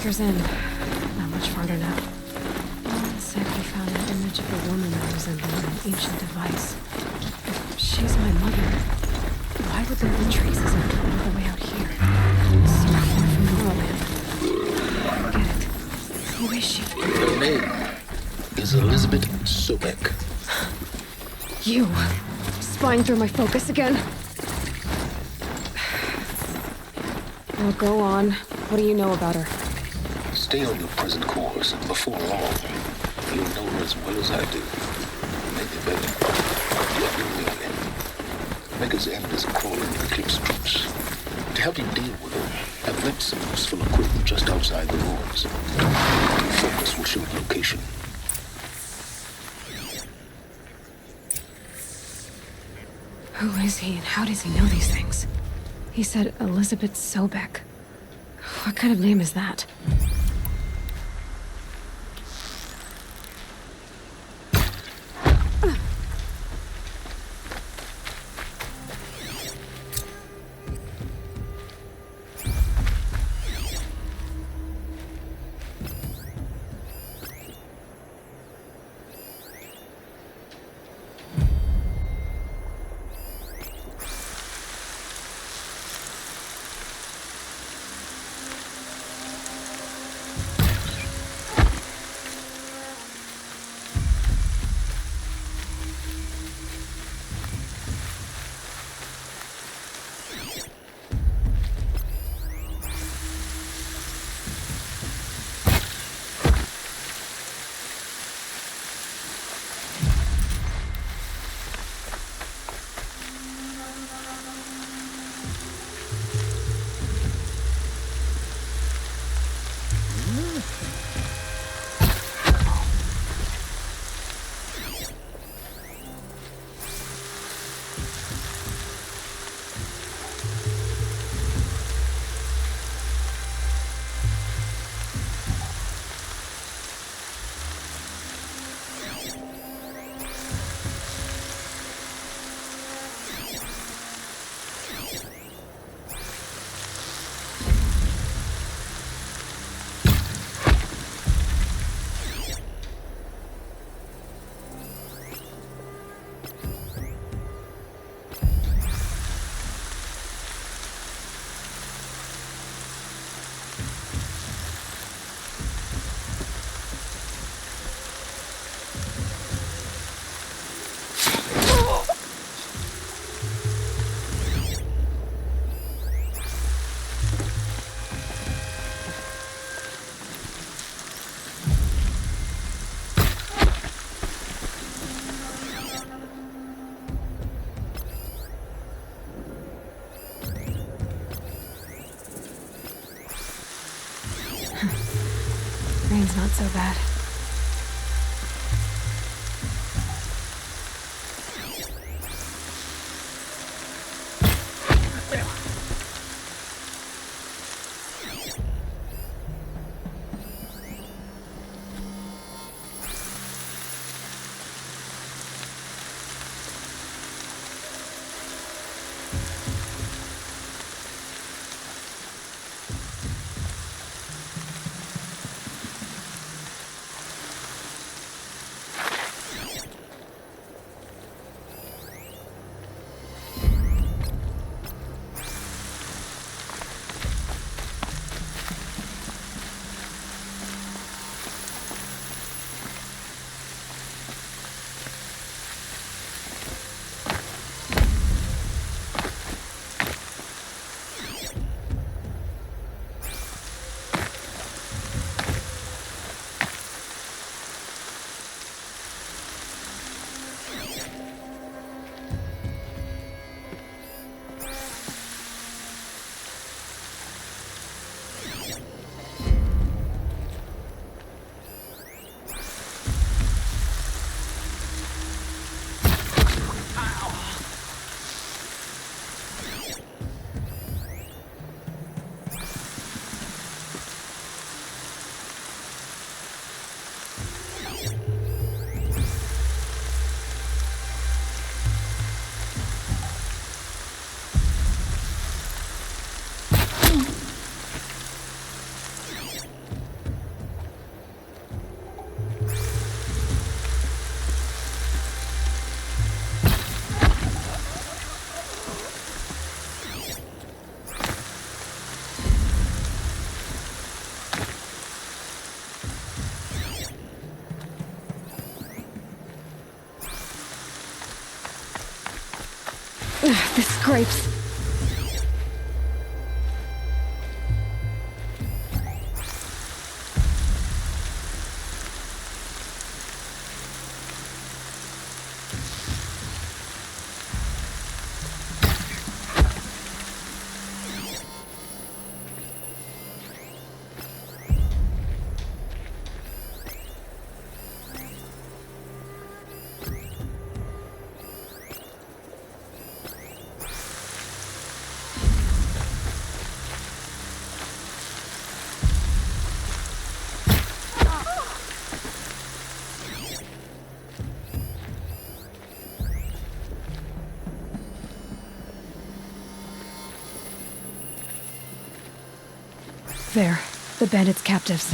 chapter's in. Not much farther now. It said he found an image of a woman that resembled an ancient device. If she's my mother, why would there be traces of her all the way out here? So far from Morrowind. Forget it. Who is she? Her name is Elizabeth Sobek. You! Spying through my focus again? Well, go on. What do you know about her? Stay on your present course. Before long, you'll know her as well as I do. Maybe better. Let me lead in. Mega's end is crawling with Eclipse troops. To help you deal with her, I've left some useful equipment just outside the ruins. Focus will show the location. Who is he and how does he know these things? He said Elizabeth Sobek. What kind of name is that? Rain's not so bad. This scrapes. There, the bandits' captives.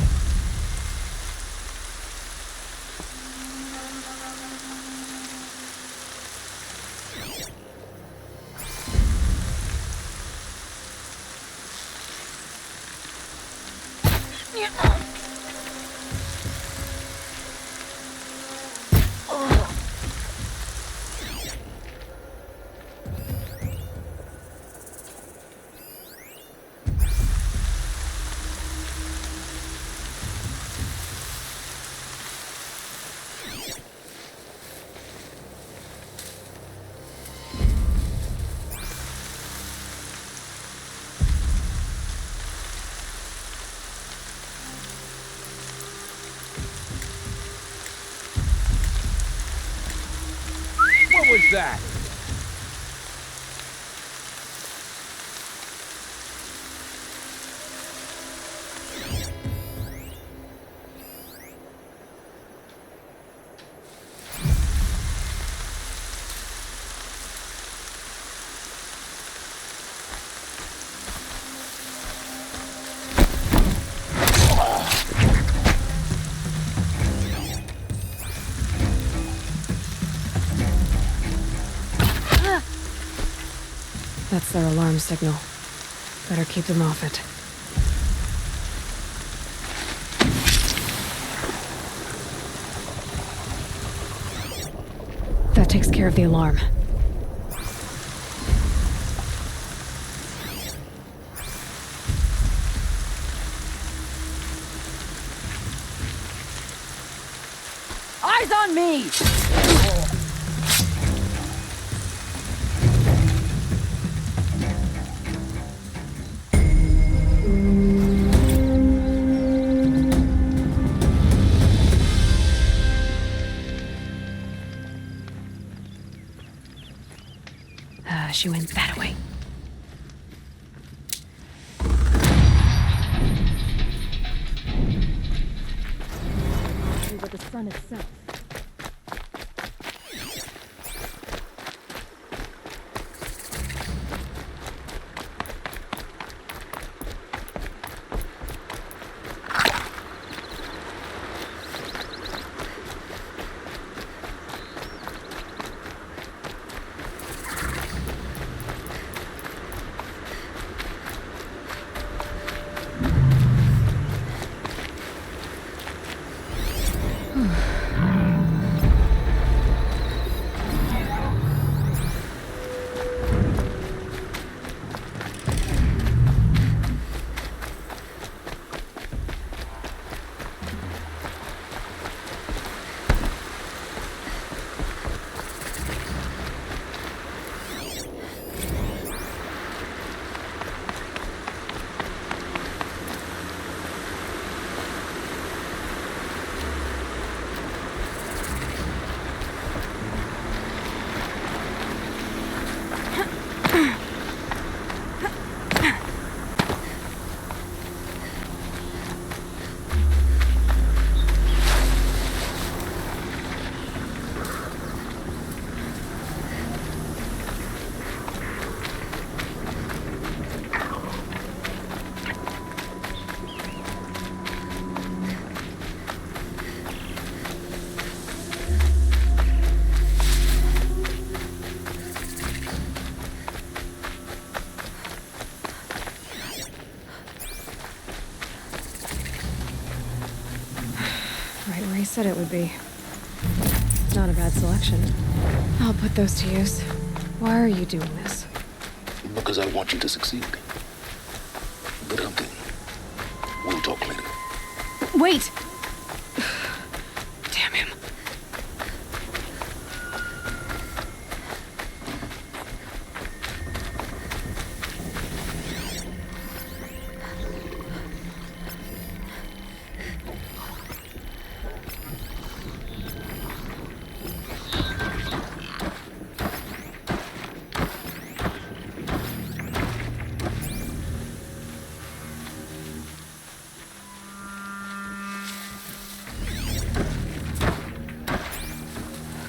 What was that? That's their alarm signal. Better keep them off it. That takes care of the alarm. Eyes on me! She went that way. Over the sun itself. Right where he said it would be. Not a bad selection. I'll put those to use. Why are you doing this? Because I want you to succeed. Good hunting. We'll talk later. Wait! Damn him.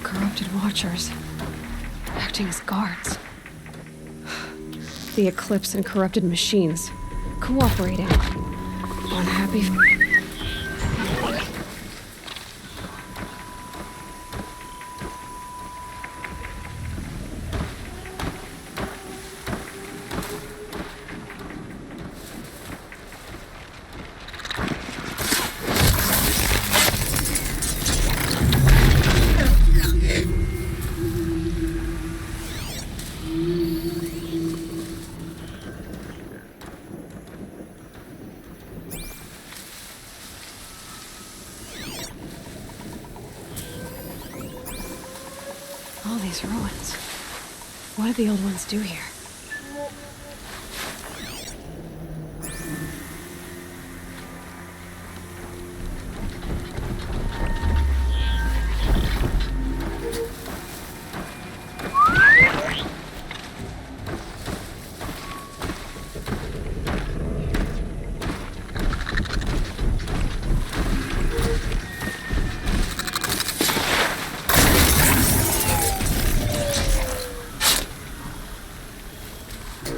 Corrupted watchers, acting as guards. The Eclipse and corrupted machines, cooperating. Unhappy. All these ruins. What did the old ones do here?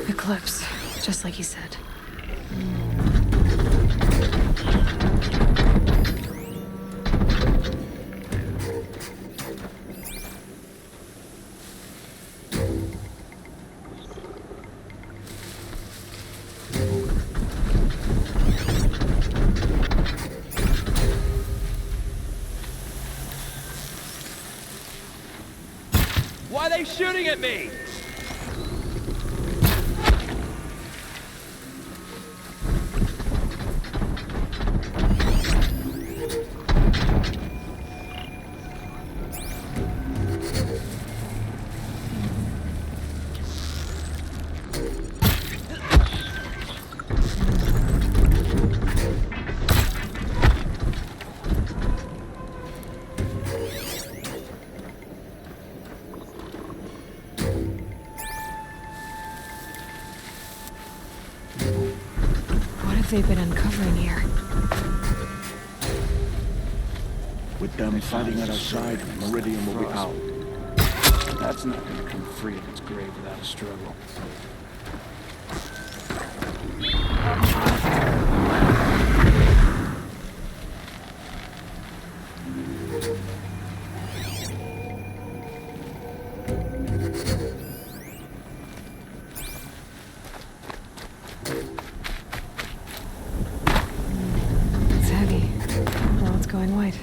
Eclipse, just like he said. Why are they shooting at me? What have they been uncovering here? With them fighting at our side, Meridian will be out. That's not going to come free of its grave without a struggle. It's heavy. Well, it's going white.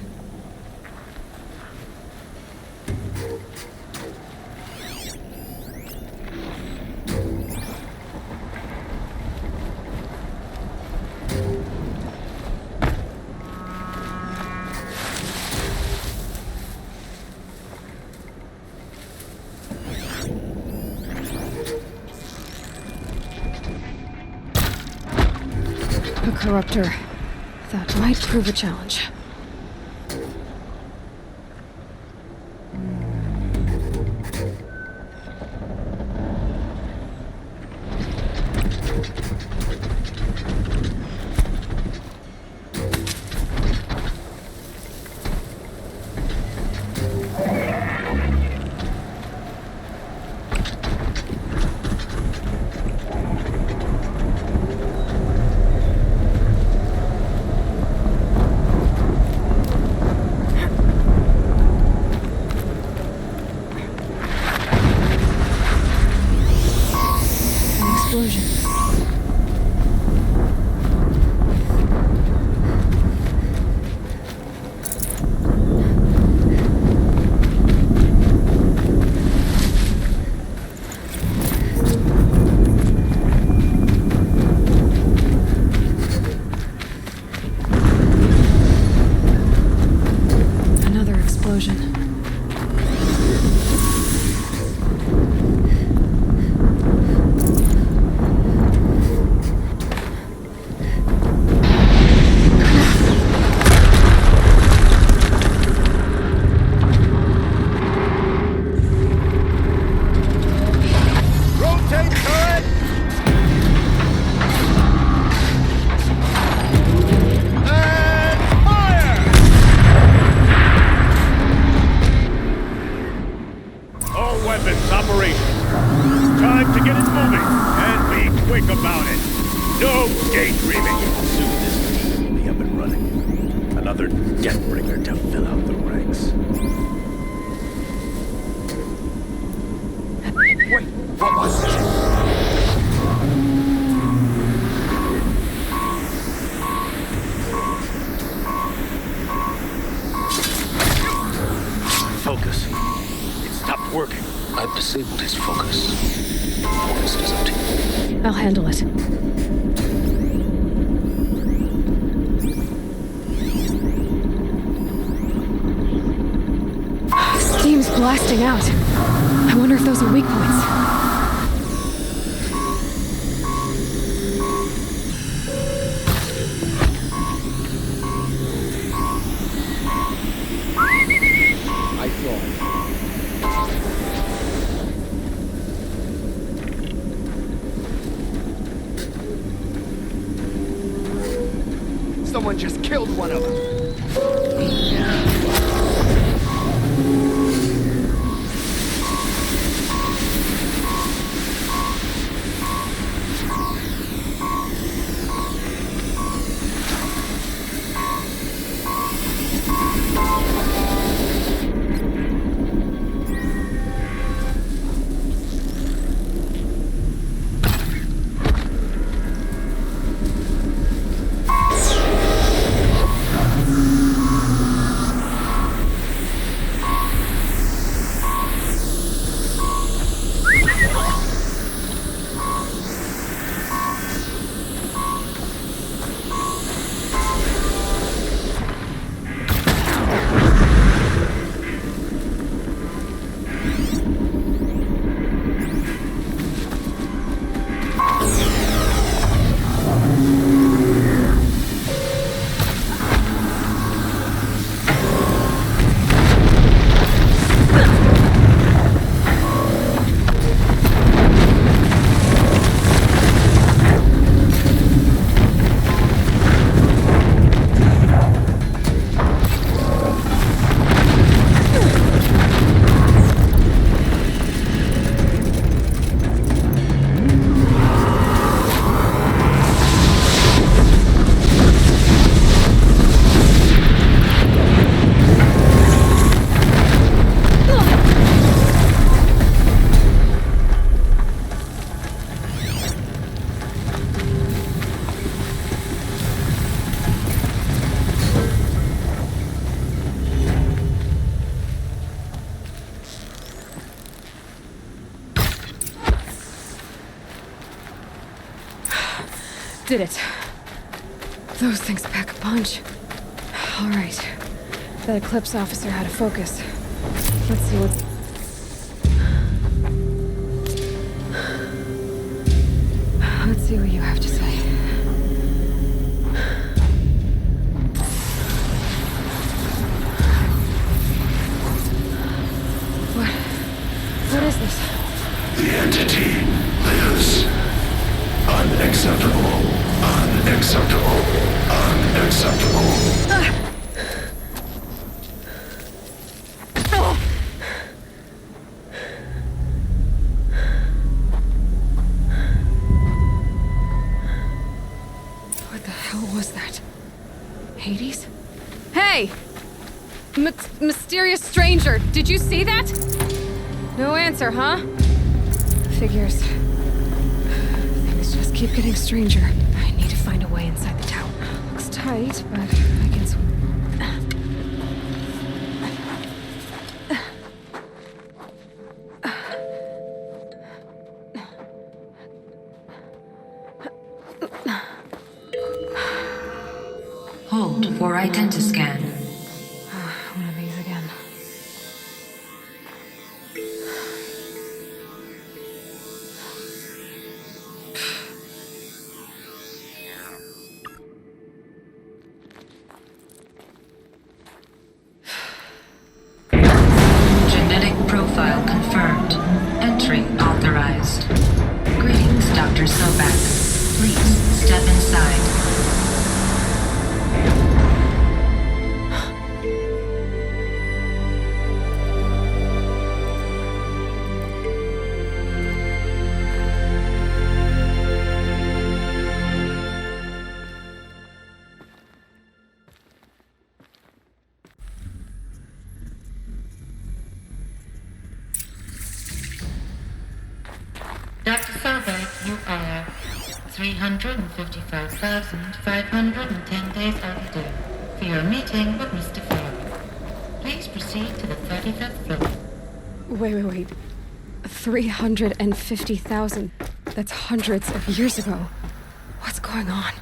A corruptor. That might prove a challenge. Time to get it moving, and be quick about it. No daydreaming. Soon this team will be up and running. Another Deathbringer to fill out the ranks. Wait, what was that? Focus. It stopped working. I've disabled his focus. The rest is up to you. I'll handle it. Steam's blasting out. I wonder if those are weak points. I saw it. Someone just killed one of them. Did it. Those things pack a punch. All right. That Eclipse officer had a focus. Let's see what's... Let's see what you have to say. What is this? The entity lives. Unacceptable. Unacceptable. Unacceptable. What the hell was that? Hades? Hey! Mysterious stranger, did you see that? No answer, huh? Figures. Things just keep getting stranger. I need to find a way inside the tower. Looks tight, but I can swim. Hold for identiscan. One of these again. Genetic profile confirmed. Entry authorized. Greetings, Dr. Sobak. Please step inside. Dr. Sobek, you are 355,510 days overdue for your meeting with Mr. Farrell. Please proceed to the 35th floor. Wait. 350,000. That's hundreds of years ago. What's going on?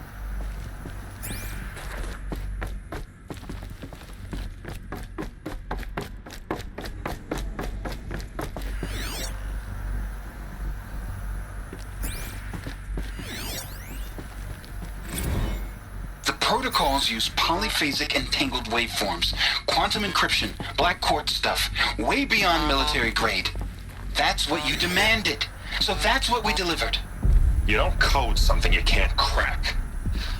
Protocols use polyphasic entangled waveforms, quantum encryption, black quartz stuff, way beyond military grade. That's what you demanded. So that's what we delivered. You don't code something you can't crack.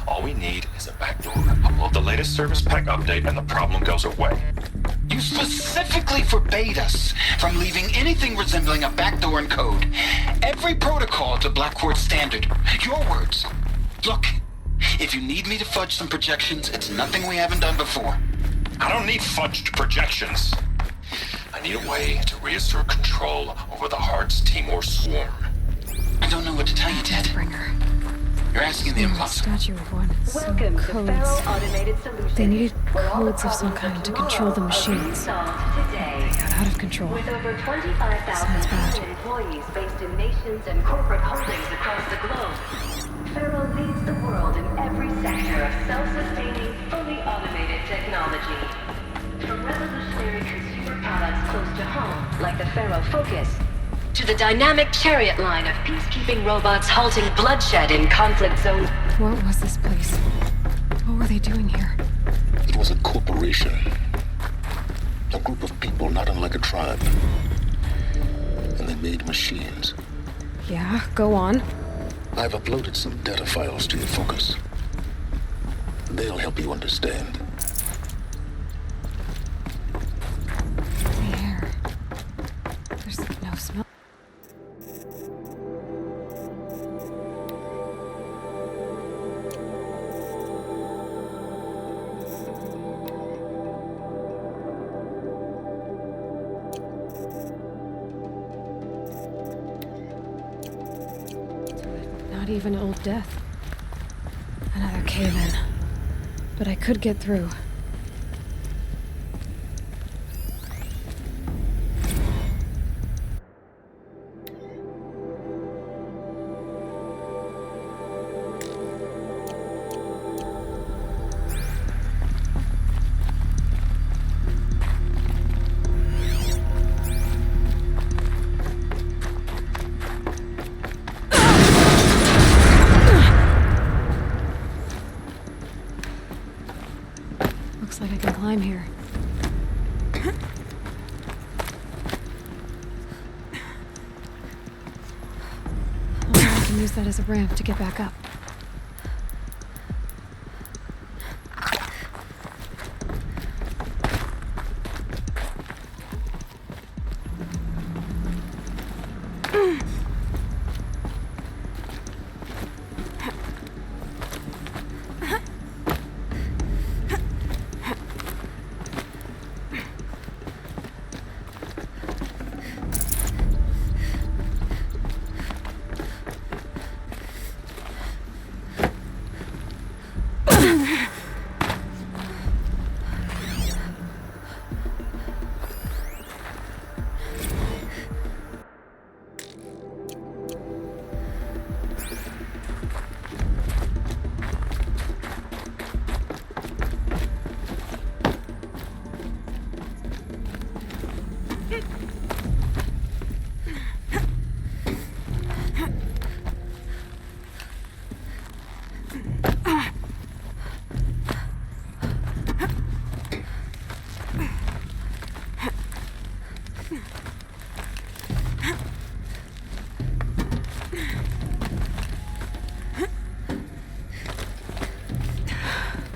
All we need is a backdoor. Upload the latest service pack update and the problem goes away. You specifically forbade us from leaving anything resembling a backdoor in code. Every protocol to black quartz standard. Your words. Look. If you need me to fudge some projections, it's nothing we haven't done before. I don't need fudged projections. I need a way to reassert control over the Heart's Timor swarm. I don't know what to tell you, Ted. Bringer. You're asking the impossible. Statue of one. Welcome to Codes. Faro Automated Solutions. They needed where all the codes of some problems kind to control the tomorrow will be machines. solved today. They got out of control. With over Sounds 25,000 bad. employees based in nations and corporate holdings across the globe, Faro leads the world in every sector of self-sustaining, fully automated technology. From revolutionary consumer products close to home, like the Faro Focus, to the dynamic chariot line of peacekeeping robots halting bloodshed in conflict zones. What was this place? What were they doing here? It was a corporation. A group of people not unlike a tribe. And they made machines. Yeah, go on. I've uploaded some data files to your Focus. They'll help you understand. The air. There's no smell. Not even Old Death. Another cave-in. But I could get through. Looks like I can climb here. I can use that as a ramp to get back up.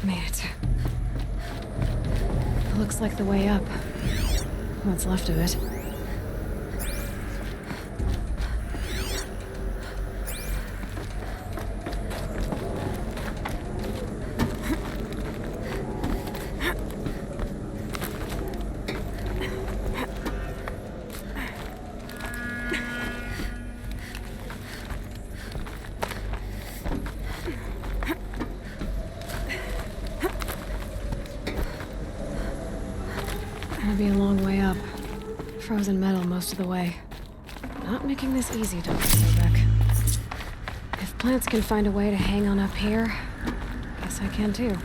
Made it. Looks like the way up. What's left of it. be a long way up. Frozen metal most of the way. Not making this easy, Dr. Sobek. If plants can find a way to hang on up here, guess I can too.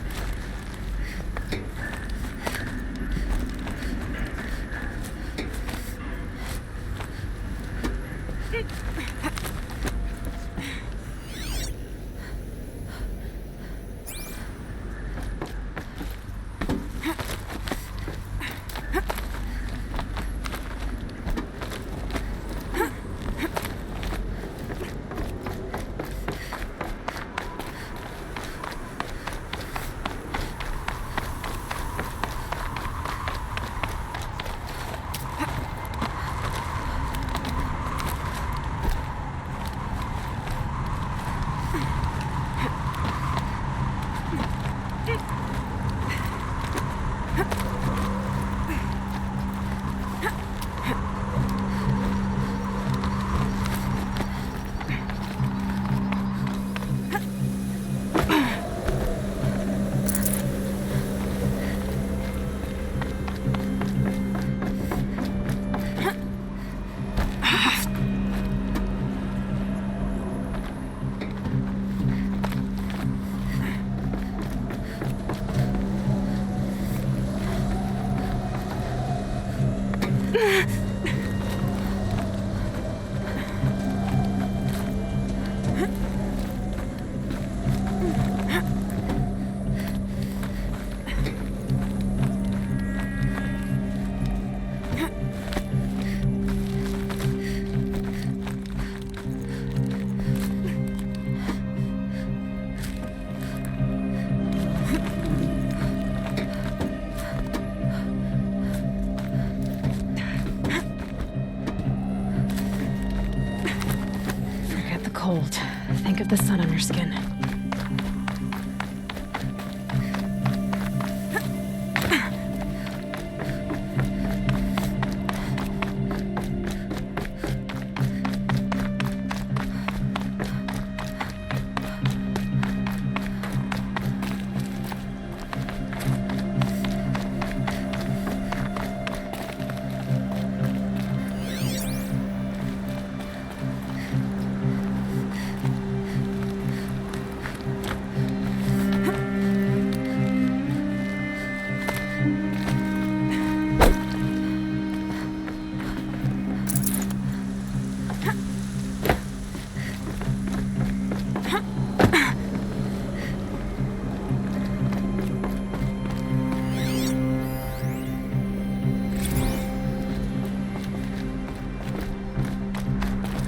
Cold. Think of the sun on your skin.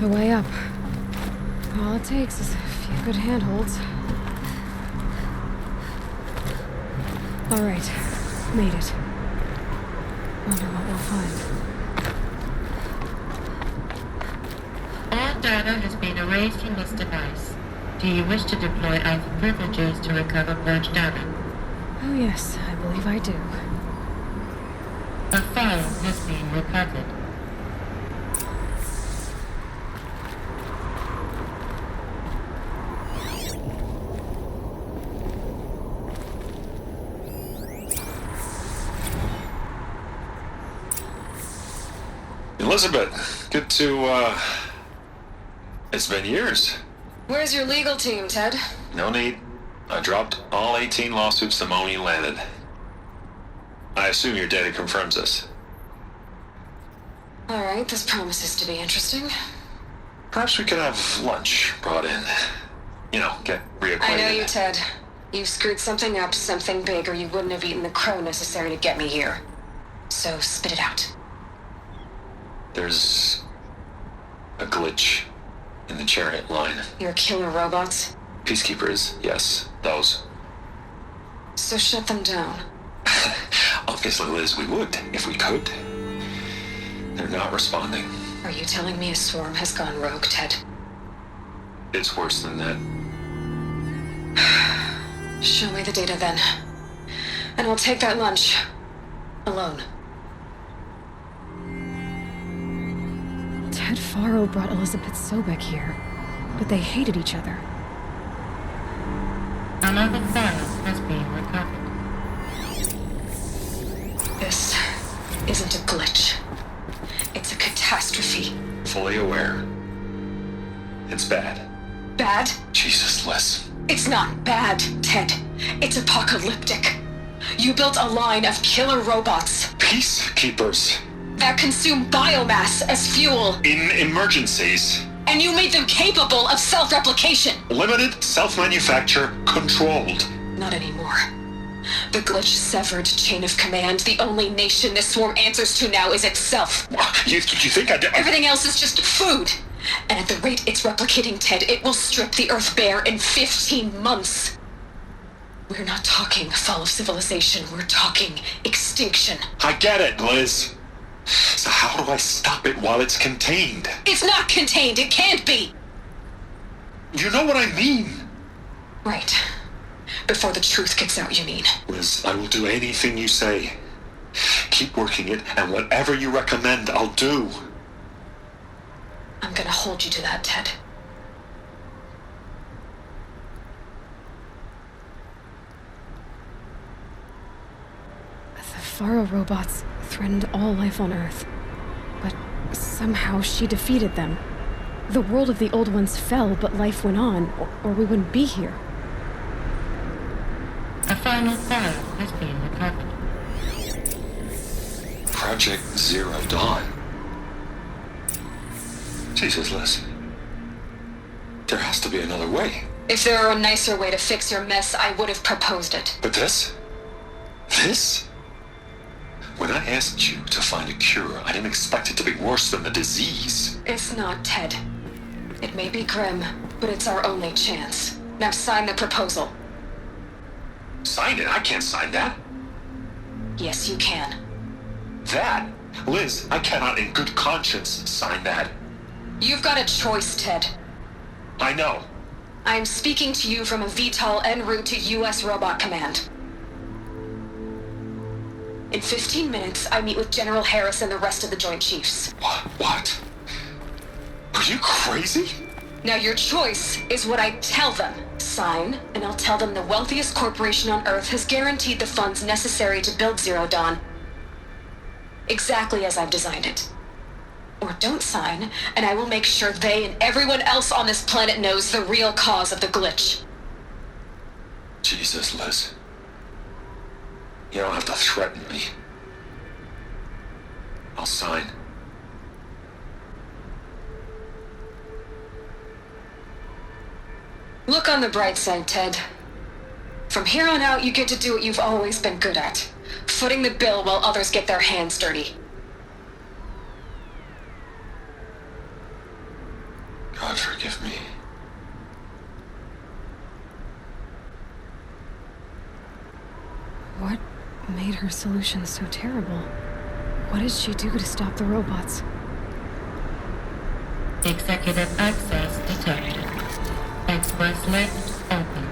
A way up. All it takes is a few good handholds. All right, made it. Wonder what we'll find. All data has been erased from this device. Do you wish to deploy Alpha privileges to recover purged data? Oh yes, I believe I do. A file has been recovered. Elizabeth, good to, it's been years. Where's your legal team, Ted? No need. I dropped all 18 lawsuits the moment you landed. I assume your data confirms this. All right, this promises to be interesting. Perhaps we could have lunch brought in. You know, get reacquainted. I know you, Ted. You screwed something up, something big, or you wouldn't have eaten the crow necessary to get me here. So spit it out. There's a glitch in the chariot line. Your killer robots? Peacekeepers, yes, those. So shut them down. Obviously, Liz, we would, if we could. They're not responding. Are you telling me a swarm has gone rogue, Ted? It's worse than that. Show me the data then. And I'll take that lunch. Alone. Ted Faro brought Elizabeth Sobek here, but they hated each other. Another file has been recovered. This isn't a glitch. It's a catastrophe. Fully aware. It's bad. Bad? Jesus, Liz. It's not bad, Ted. It's apocalyptic. You built a line of killer robots Peacekeepers. that consume biomass as fuel, In emergencies. and you made them capable of self-replication. Limited, self-manufacture, controlled. Not anymore. The glitch severed chain of command. The only nation this swarm answers to now is itself. You think I did? Everything else is just food. And at the rate it's replicating, Ted, it will strip the Earth bare in 15 months. We're not talking fall of civilization. We're talking extinction. I get it, Liz. So how do I stop it while it's contained? It's not contained. It can't be. You know what I mean. Right. Before the truth gets out, you mean? Liz, I will do anything you say. Keep working it, and whatever you recommend, I'll do. I'm gonna hold you to that, Ted. The ⁴ robots threatened all life on Earth, but somehow she defeated them. The world of the old ones fell, but life went on, or we wouldn't be here. A final file has been recovered. Project Zero Dawn. Jesus, Liz. There has to be another way. If there were a nicer way to fix your mess, I would have proposed it. But this? This? When I asked you to find a cure, I didn't expect it to be worse than the disease. It's not, Ted. It may be grim, but it's our only chance. Now sign the proposal. Sign it? I can't sign that. Yes, you can. That? Liz, I cannot in good conscience sign that. You've got a choice, Ted. I know. I'm speaking to you from a VTOL en route to U.S. Robot Command. In 15 minutes, I meet with General Harris and the rest of the Joint Chiefs. What? Are you crazy? Now your choice is what I tell them. Sign, and I'll tell them the wealthiest corporation on Earth has guaranteed the funds necessary to build Zero Dawn. Exactly as I've designed it. Or don't sign, and I will make sure they and everyone else on this planet knows the real cause of the glitch. Jesus, Liz. You don't have to threaten me. I'll sign. Look on the bright side, Ted. From here on out, you get to do what you've always been good at. Footing the bill while others get their hands dirty. God forgive me. What made her solution so terrible? What did she do to stop the robots? Executive access detected. Express lift opened.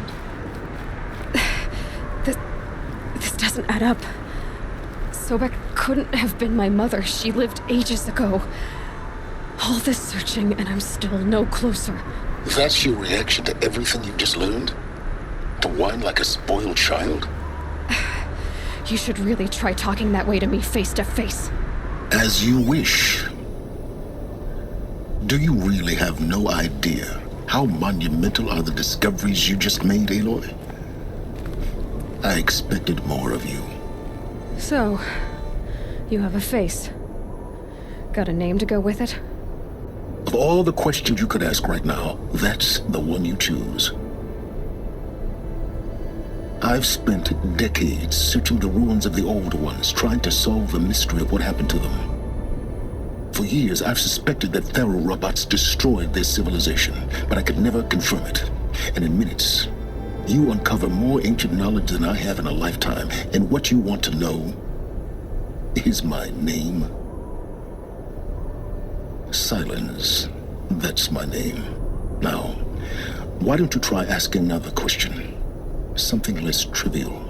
This doesn't add up. Sobek couldn't have been my mother. She lived ages ago. All this searching, and I'm still no closer. That's your reaction to everything you've just learned? To whine like a spoiled child? You should really try talking that way to me face to face. As you wish. Do you really have no idea how monumental are the discoveries you just made, Aloy? I expected more of you. So, you have a face. Got a name to go with it? Of all the questions you could ask right now, that's the one you choose. I've spent decades searching the ruins of the old ones, trying to solve the mystery of what happened to them. For years, I've suspected that ⁴ robots destroyed their civilization, but I could never confirm it. And in minutes, you uncover more ancient knowledge than I have in a lifetime, and what you want to know is my name. Silence. That's my name. Now, why don't you try asking another question? Something less trivial.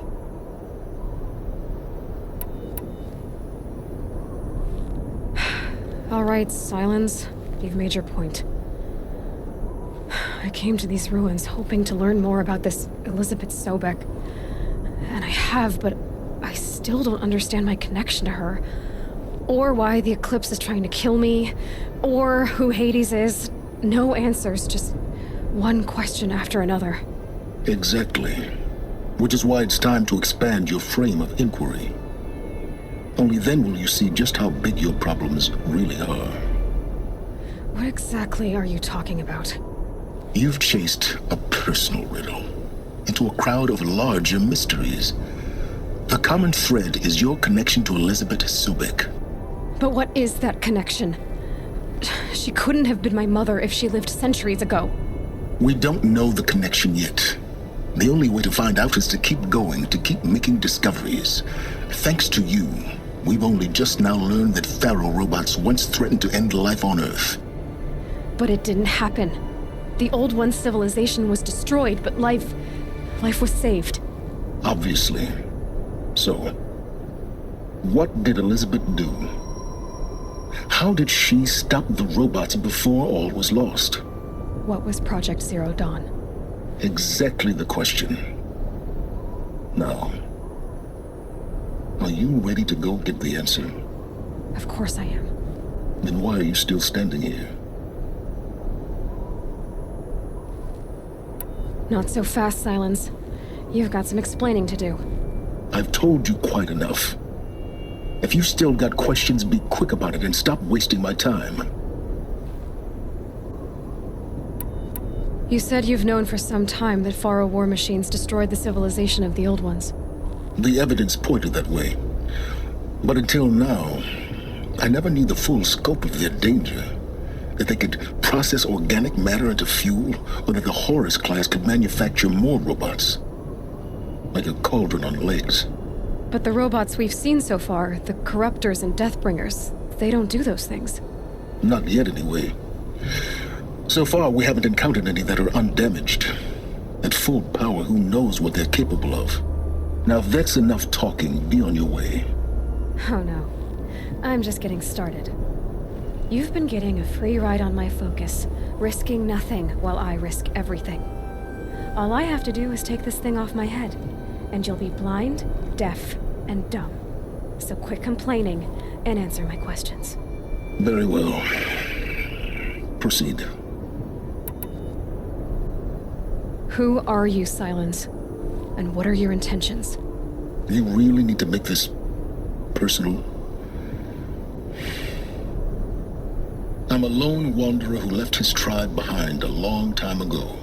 All right, Silence. You've made your point. I came to these ruins hoping to learn more about this Elizabeth Sobek. And I have, but I still don't understand my connection to her. or why the Eclipse is trying to kill me, or who Hades is. No answers, just one question after another. Exactly. Which is why it's time to expand your frame of inquiry. Only then will you see just how big your problems really are. What exactly are you talking about? You've chased a personal riddle into a crowd of larger mysteries. The common thread is your connection to Elizabeth Subek. But what is that connection? She couldn't have been my mother if she lived centuries ago. We don't know the connection yet. The only way to find out is to keep going, to keep making discoveries. Thanks to you, we've only just now learned that Pharaoh robots once threatened to end life on Earth. But it didn't happen. The Old One's civilization was destroyed, but life was saved. Obviously. So, what did Elizabeth do? How did she stop the robots before all was lost? What was Project Zero Dawn? Exactly the question. Now, are you ready to go get the answer? Of course I am. Then why are you still standing here? Not so fast, Silence. You've got some explaining to do. I've told you quite enough. If you still got questions, be quick about it and stop wasting my time. You said you've known for some time that Pharaoh war machines destroyed the civilization of the Old Ones. The evidence pointed that way. But until now, I never knew the full scope of their danger. That they could process organic matter into fuel, or that the Horus class could manufacture more robots. Like a cauldron on legs. But the robots we've seen so far, the Corruptors and Deathbringers, they don't do those things. Not yet, anyway. So far, we haven't encountered any that are undamaged. At full power, who knows what they're capable of? Now, if that's enough talking, be on your way. Oh no. I'm just getting started. You've been getting a free ride on my focus, risking nothing while I risk everything. All I have to do is take this thing off my head, and you'll be blind, deaf, and dumb. So quit complaining and answer my questions. Very well. Proceed. Who are you, Silence? And what are your intentions? You really need to make this personal? I'm a lone wanderer who left his tribe behind a long time ago.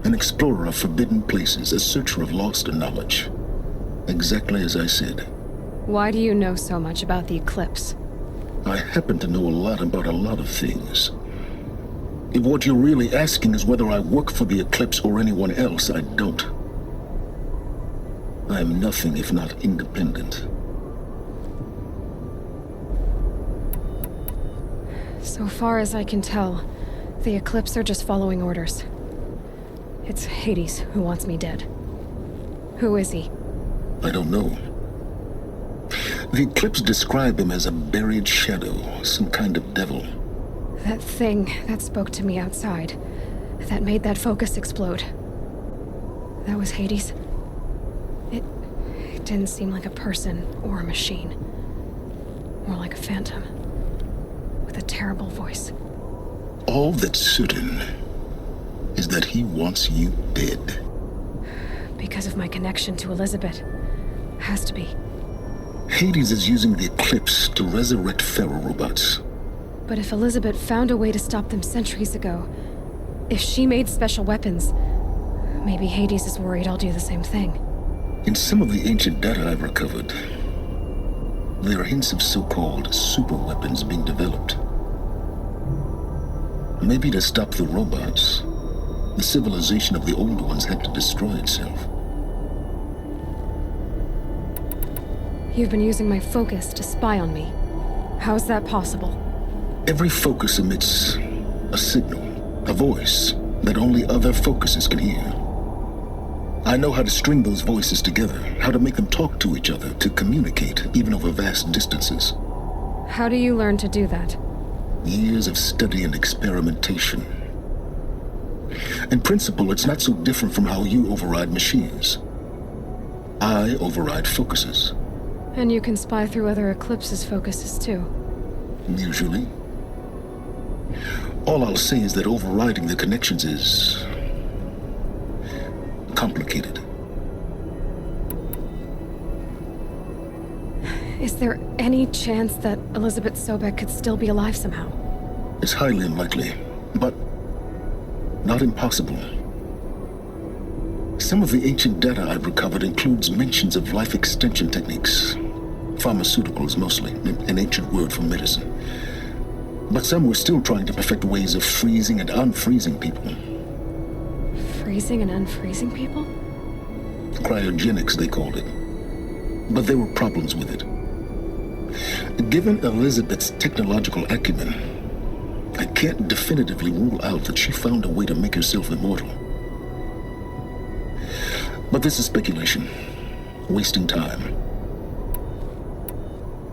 An explorer of forbidden places, a searcher of lost knowledge. Exactly as I said. Why do you know so much about the Eclipse? I happen to know a lot about a lot of things. If what you're really asking is whether I work for the Eclipse or anyone else, I don't. I am nothing if not independent. So far as I can tell, the Eclipse are just following orders. It's Hades who wants me dead. Who is he? I don't know. The Eclipse describe him as a buried shadow, some kind of devil. That thing that spoke to me outside, that made that focus explode. That was Hades? It didn't seem like a person or a machine. More like a phantom. With a terrible voice. All that's certain is that he wants you dead. Because of my connection to Elizabeth. Has to be. Hades is using the Eclipse to resurrect Pharaoh robots. But if Elizabeth found a way to stop them centuries ago, if she made special weapons, maybe Hades is worried I'll do the same thing. In some of the ancient data I've recovered, there are hints of so-called super weapons being developed. Maybe to stop the robots, the civilization of the Old Ones had to destroy itself. You've been using my focus to spy on me. How's that possible? Every focus emits a signal, a voice that only other focuses can hear. I know how to string those voices together, how to make them talk to each other, to communicate, even over vast distances. How do you learn to do that? Years of study and experimentation. In principle, it's not so different from how you override machines. I override focuses. And you can spy through other Eclipse's focuses too. Usually. All I'll say is that overriding the connections is complicated. Is there any chance that Elizabeth Sobek could still be alive somehow? It's highly unlikely, but not impossible. Some of the ancient data I've recovered includes mentions of life extension techniques. Pharmaceuticals mostly, an ancient word for medicine. But some were still trying to perfect ways of freezing and unfreezing people. Freezing and unfreezing people? Cryogenics, they called it. But there were problems with it. Given Elizabeth's technological acumen, I can't definitively rule out that she found a way to make herself immortal. But this is speculation. Wasting time.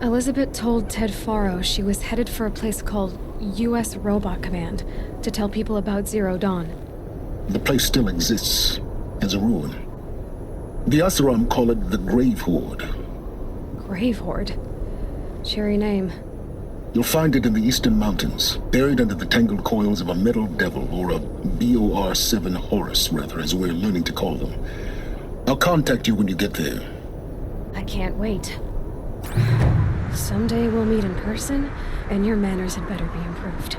Elizabeth told Ted Faro she was headed for a place called U.S. Robot Command to tell people about Zero Dawn. The place still exists as a ruin. The Asaram call it the Grave Horde. Grave Horde? Cheery name. You'll find it in the Eastern Mountains, buried under the tangled coils of a metal devil, or a BOR-7 Horus, rather, as we're learning to call them. I'll contact you when you get there. I can't wait. Someday we'll meet in person, and your manners had better be improved.